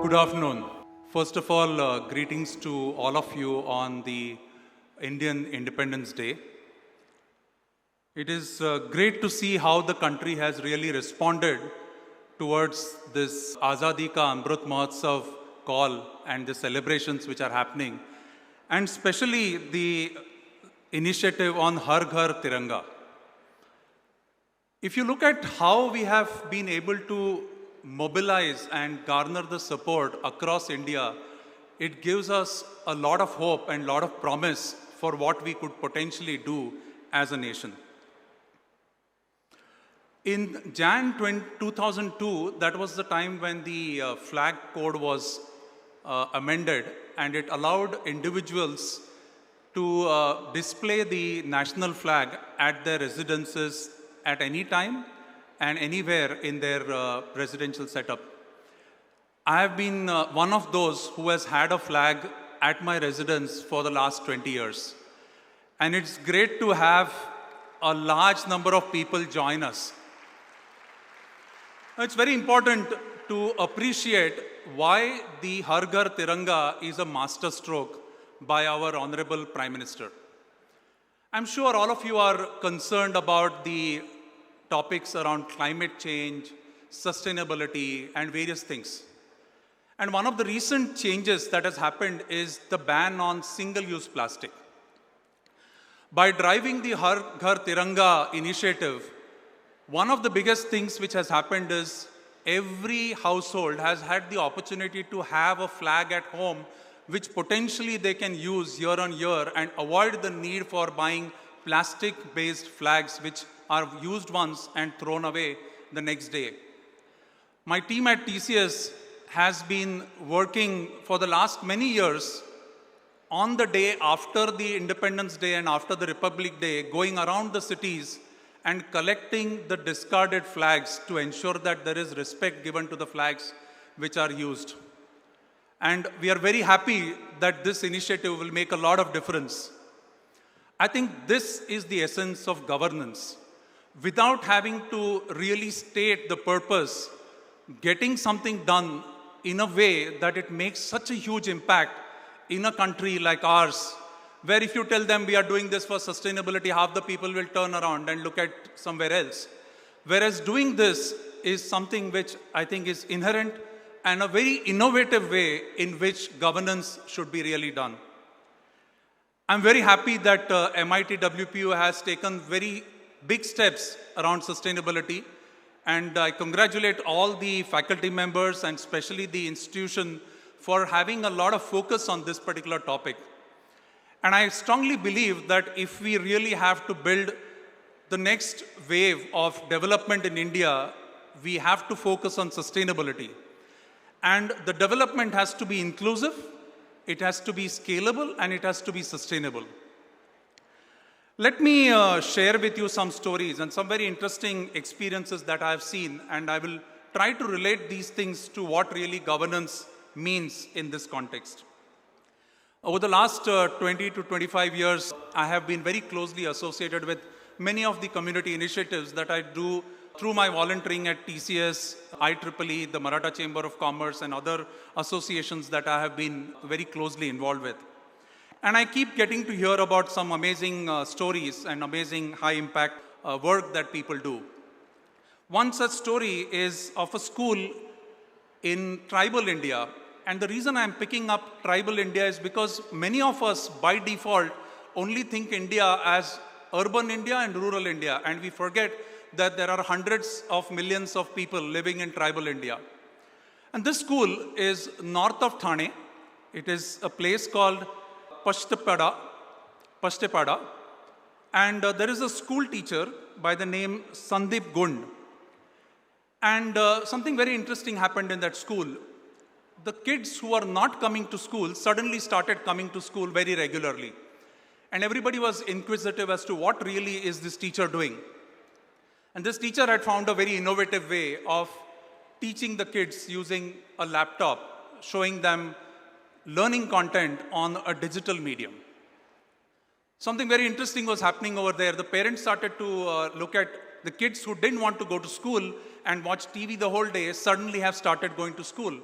Good afternoon. First of all, greetings to all of you on the Indian Independence Day. It is great to see how the country has really responded towards this Azadi Ka Amrit Mahotsav call and the celebrations which are happening, and especially the initiative on Har Ghar Tiranga. If you look at how we have been able to mobilize and garner the support across India, it gives us a lot of hope and a lot of promise for what we could potentially do as a nation. In Jan 2002, that was the time when the flag code was amended, and it allowed individuals to display the national flag at their residences at any time and anywhere in their residential setup. I have been one of those who has had a flag at my residence for the last 20 years. And it's great to have a large number of people join us. It's very important to appreciate why the Har Ghar Tiranga is a masterstroke by our Honorable Prime Minister. I'm sure all of you are concerned about the topics around climate change, sustainability, and various things. And one of the recent changes that has happened is the ban on single-use plastic. By driving the Har Ghar Tiranga initiative, one of the biggest things which has happened is every household has had the opportunity to have a flag at home which potentially they can use year on year and avoid the need for buying plastic-based flags which are used once and thrown away the next day. My team at TCS has been working for the last many years on the day after the Independence Day and after the Republic Day, going around the cities and collecting the discarded flags to ensure that there is respect given to the flags which are used. And we are very happy that this initiative will make a lot of difference. I think this is the essence of governance. Without having to really state the purpose, getting something done in a way that it makes such a huge impact in a country like ours, where if you tell them we are doing this for sustainability, half the people will turn around and look at somewhere else. Whereas doing this is something which I think is inherent and a very innovative way in which governance should be really done. I'm very happy that MIT WPU has taken very big steps around sustainability, and I congratulate all the faculty members and especially the institution for having a lot of focus on this particular topic. And I strongly believe that if we really have to build the next wave of development in India, we have to focus on sustainability. And the development has to be inclusive, it has to be scalable, and it has to be sustainable. Let me share with you some stories and some very interesting experiences that I have seen, and I will try to relate these things to what really governance means in this context. Over the last 20 to 25 years, I have been very closely associated with many of the community initiatives that I do through my volunteering at TCS, IEEE, the Maratha Chamber of Commerce, and other associations that I have been very closely involved with. And I keep getting to hear about some amazing stories and amazing high-impact work that people do. One such story is of a school in tribal India. And the reason I'm picking up tribal India is because many of us, by default, only think India as urban India and rural India. And we forget that there are hundreds of millions of people living in tribal India. And this school is north of Thane. It is a place called Pashtepada, and there is a school teacher by the name Sandeep Gund. And something very interesting happened in that school. The kids who are not coming to school suddenly started coming to school very regularly. And everybody was inquisitive as to what really is this teacher doing. And this teacher had found a very innovative way of teaching the kids using a laptop, showing them learning content on a digital medium. Something very interesting was happening over there. The parents started to look at the kids who didn't want to go to school and watch TV the whole day, suddenly have started going to school.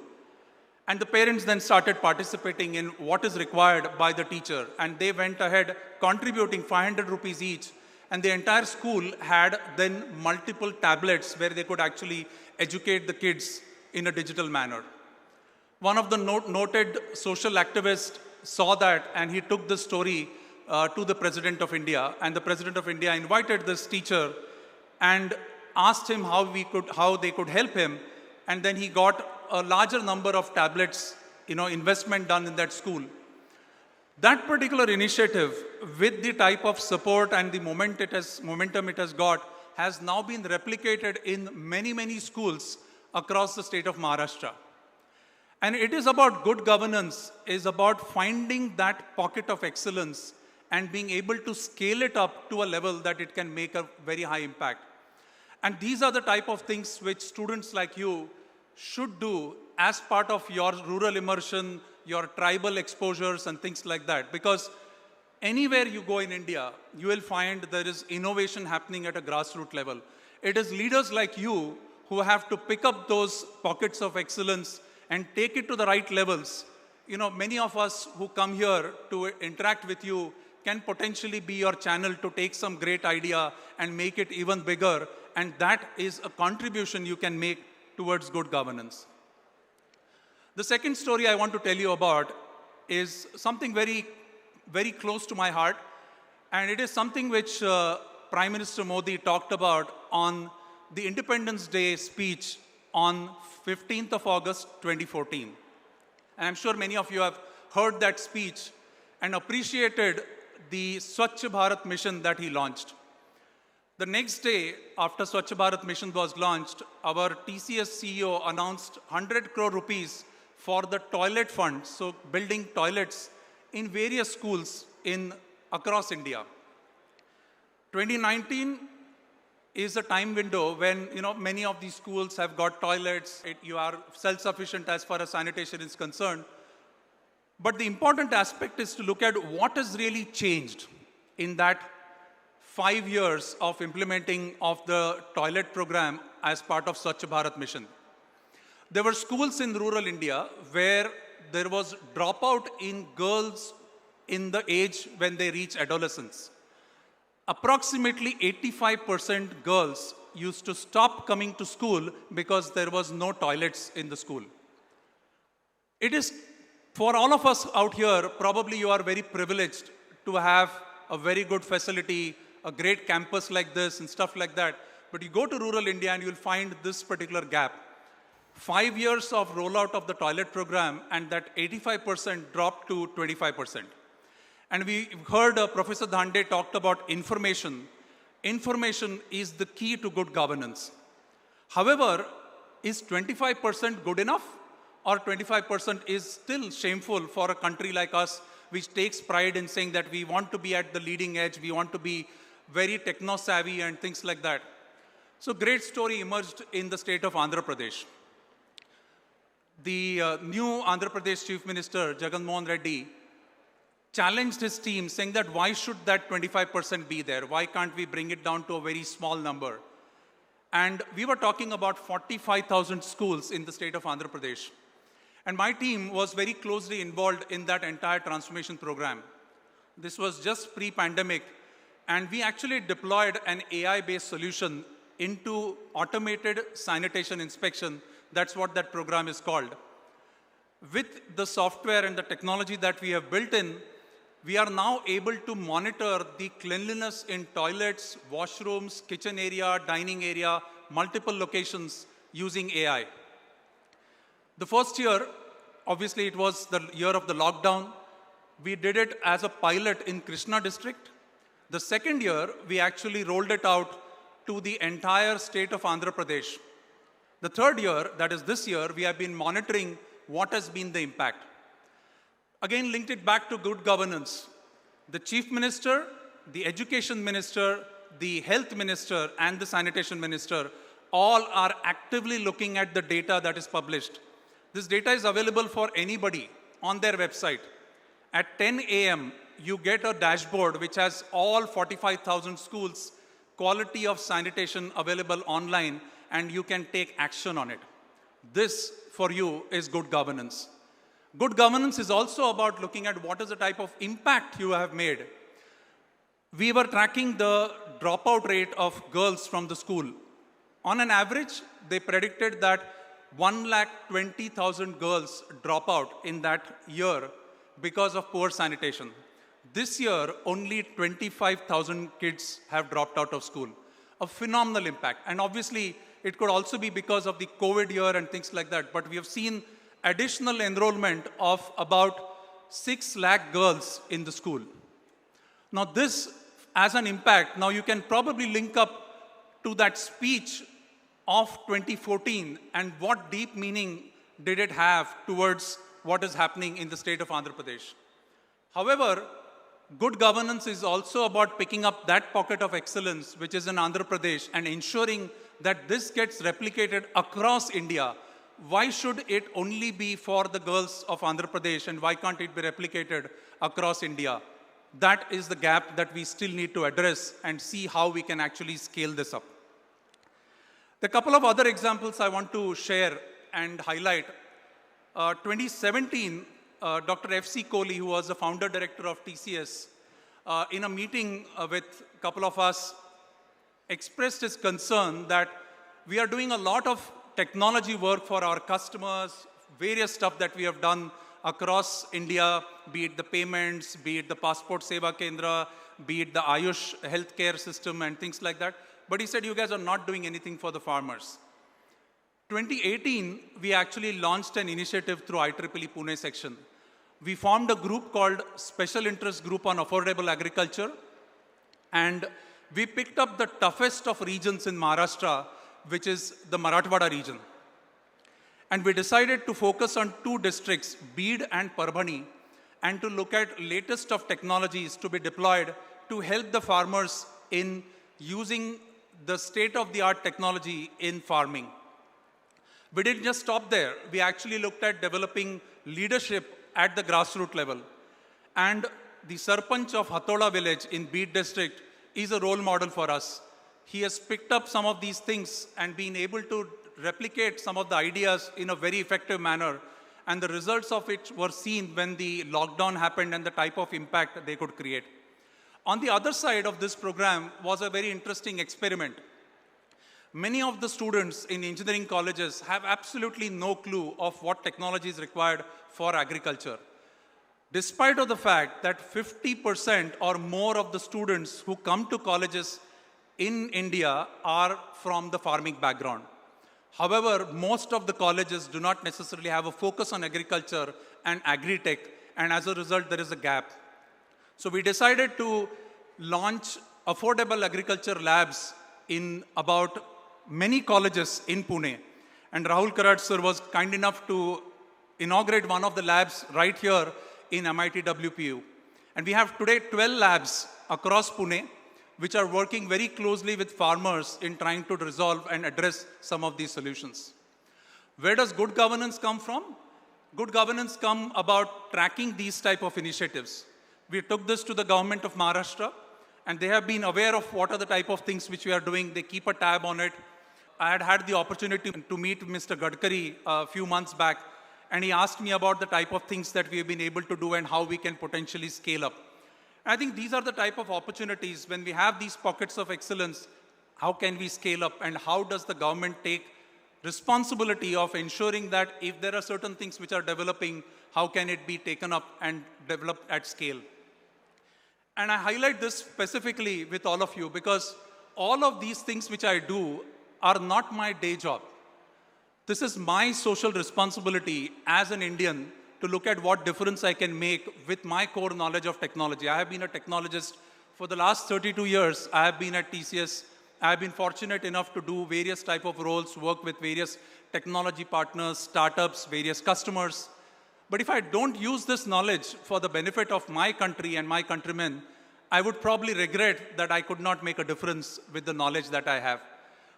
And the parents then started participating in what is required by the teacher. And they went ahead contributing 500 rupees each. And the entire school had then multiple tablets where they could actually educate the kids in a digital manner. One of the noted social activists saw that, and he took the story to the President of India. And the President of India invited this teacher and asked him how they could help him. And then he got a larger number of tablets, investment done in that school. That particular initiative, with the type of support and the momentum it has got, has now been replicated in many, many schools across the state of Maharashtra. And it is about good governance, is about finding that pocket of excellence and being able to scale it up to a level that it can make a very high impact. And these are the type of things which students like you should do as part of your rural immersion, your tribal exposures and things like that. Because anywhere you go in India, you will find there is innovation happening at a grassroots level. It is leaders like you who have to pick up those pockets of excellence and take it to the right levels. Many of us who come here to interact with you can potentially be your channel to take some great idea and make it even bigger. And that is a contribution you can make towards good governance. The second story I want to tell you about is something very, very close to my heart. And it is something which Prime Minister Modi talked about on the Independence Day speech on 15th of August, 2014. And I'm sure many of you have heard that speech and appreciated the Swachh Bharat mission that he launched. The next day, after Swachh Bharat mission was launched, our TCS CEO announced 100 crore rupees for the toilet fund, so building toilets in various schools across India. 2019 is a time window when many of these schools have got toilets. You are self-sufficient as far as sanitation is concerned. But the important aspect is to look at what has really changed in that 5 years of implementing of the toilet program as part of Swachh Bharat mission. There were schools in rural India where there was dropout in girls in the age when they reach adolescence. Approximately 85% girls used to stop coming to school because there was no toilets in the school. It is, for all of us out here, probably you are very privileged to have a very good facility, a great campus like this and stuff like that. But you go to rural India and you'll find this particular gap. 5 years of rollout of the toilet program and that 85% dropped to 25%. And we heard Professor Dhande talked about information. Information is the key to good governance. However, is 25% good enough? Or 25% is still shameful for a country like us, which takes pride in saying that we want to be at the leading edge, we want to be very techno-savvy and things like that. So great story emerged in the state of Andhra Pradesh. The new Andhra Pradesh Chief Minister, Jagan Mohan Reddy, challenged his team saying that why should that 25% be there? Why can't we bring it down to a very small number? And we were talking about 45,000 schools in the state of Andhra Pradesh. And my team was very closely involved in that entire transformation program. This was just pre-pandemic. And we actually deployed an AI-based solution into automated sanitation inspection. That's what that program is called. With the software and the technology that we have built in, we are now able to monitor the cleanliness in toilets, washrooms, kitchen area, dining area, multiple locations using AI. The first year, obviously it was the year of the lockdown. We did it as a pilot in Krishna district. The second year, we actually rolled it out to the entire state of Andhra Pradesh. The third year, that is this year, we have been monitoring what has been the impact. Again, linked it back to good governance. The Chief Minister, the Education Minister, the Health Minister, and the Sanitation Minister all are actively looking at the data that is published. This data is available for anybody on their website. At 10 a.m., you get a dashboard which has all 45,000 schools, quality of sanitation available online, and you can take action on it. This, for you, is good governance. Good governance is also about looking at what is the type of impact you have made. We were tracking the dropout rate of girls from the school. On an average, they predicted that 120,000 girls drop out in that year because of poor sanitation. This year, only 25,000 kids have dropped out of school. A phenomenal impact. And obviously, it could also be because of the COVID year and things like that. But we have seen additional enrollment of about 6 lakh girls in the school. Now this, as an impact, now you can probably link up to that speech of 2014 and what deep meaning did it have towards what is happening in the state of Andhra Pradesh. However, good governance is also about picking up that pocket of excellence which is in Andhra Pradesh and ensuring that this gets replicated across India. Why should it only be for the girls of Andhra Pradesh and why can't it be replicated across India? That is the gap that we still need to address and see how we can actually scale this up. The couple of other examples I want to share and highlight. 2017, Dr. F.C. Kohli, who was the founder director of TCS, in a meeting with a couple of us, expressed his concern that we are doing a lot of technology work for our customers, various stuff that we have done across India, be it the payments, be it the Passport Seva Kendra, be it the Ayush healthcare system and things like that. But he said, you guys are not doing anything for the farmers. 2018, we actually launched an initiative through IEEE Pune section. We formed a group called Special Interest Group on Affordable Agriculture. And we picked up the toughest of regions in Maharashtra, which is the Marathwada region. And we decided to focus on 2 districts, Beed and Parbhani, and to look at latest of technologies to be deployed to help the farmers in using the state-of-the-art technology in farming. We didn't just stop there. We actually looked at developing leadership at the grassroots level. And the Sarpanch of Hatola village in Beed district is a role model for us. He has picked up some of these things and been able to replicate some of the ideas in a very effective manner. And the results of it were seen when the lockdown happened and the type of impact that they could create. On the other side of this program was a very interesting experiment. Many of the students in engineering colleges have absolutely no clue of what technology is required for agriculture. Despite of the fact that 50% or more of the students who come to colleges in India are from the farming background. However, most of the colleges do not necessarily have a focus on agriculture and agri-tech, and as a result, there is a gap. So we decided to launch affordable agriculture labs in about many colleges in Pune. And Rahul Karad sir was kind enough to inaugurate one of the labs right here in MIT WPU. And we have today 12 labs across Pune, which are working very closely with farmers in trying to resolve and address some of these solutions. Where does good governance come from? Good governance come about tracking these type of initiatives. We took this to the government of Maharashtra, and they have been aware of what are the type of things which we are doing. They keep a tab on it. I had had the opportunity to meet Mr. Gadkari a few months back, and he asked me about the type of things that we have been able to do and how we can potentially scale up. I think these are the type of opportunities when we have these pockets of excellence, how can we scale up and how does the government take responsibility of ensuring that if there are certain things which are developing, how can it be taken up and developed at scale? And I highlight this specifically with all of you because all of these things which I do are not my day job. This is my social responsibility as an Indian to look at what difference I can make with my core knowledge of technology. I have been a technologist for the last 32 years. I have been at TCS. I have been fortunate enough to do various type of roles, work with various technology partners, startups, various customers. But if I don't use this knowledge for the benefit of my country and my countrymen, I would probably regret that I could not make a difference with the knowledge that I have.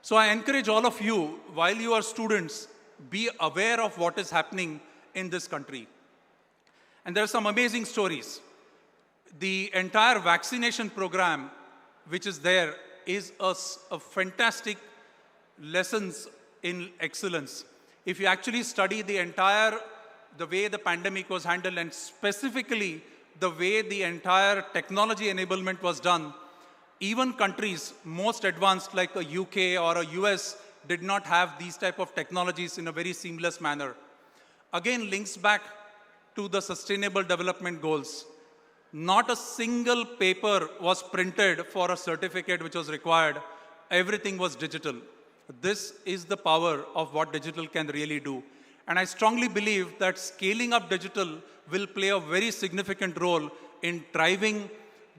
So I encourage all of you, while you are students, be aware of what is happening in this country. And there are some amazing stories. The entire vaccination program, which is there, is a fantastic lessons in excellence. If you actually study the entire the way the pandemic was handled, and specifically the way the entire technology enablement was done, even countries most advanced like a UK or a US did not have these type of technologies in a very seamless manner. Again, links back to the Sustainable Development Goals. Not a single paper was printed for a certificate which was required. Everything was digital. This is the power of what digital can really do. And I strongly believe that scaling up digital will play a very significant role in driving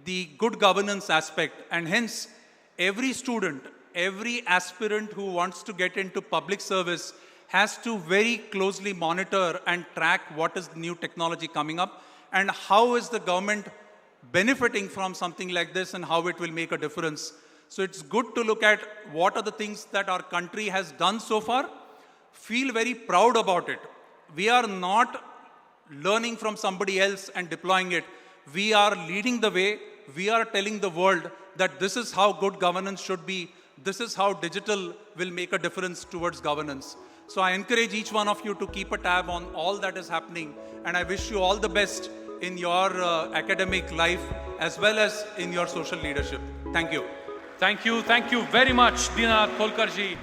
the good governance aspect. And hence, every student, every aspirant who wants to get into public service has to very closely monitor and track what is the new technology coming up and how is the government benefiting from something like this and how it will make a difference. So it's good to look at what are the things that our country has done so far. Feel very proud about it. We are not learning from somebody else and deploying it. We are leading the way. We are telling the world that this is how good governance should be. This is how digital will make a difference towards governance. So I encourage each one of you to keep a tab on all that is happening. And I wish you all the best in your academic life as well as in your social leadership. Thank you. Thank you very much, Dinanath Kholkar ji.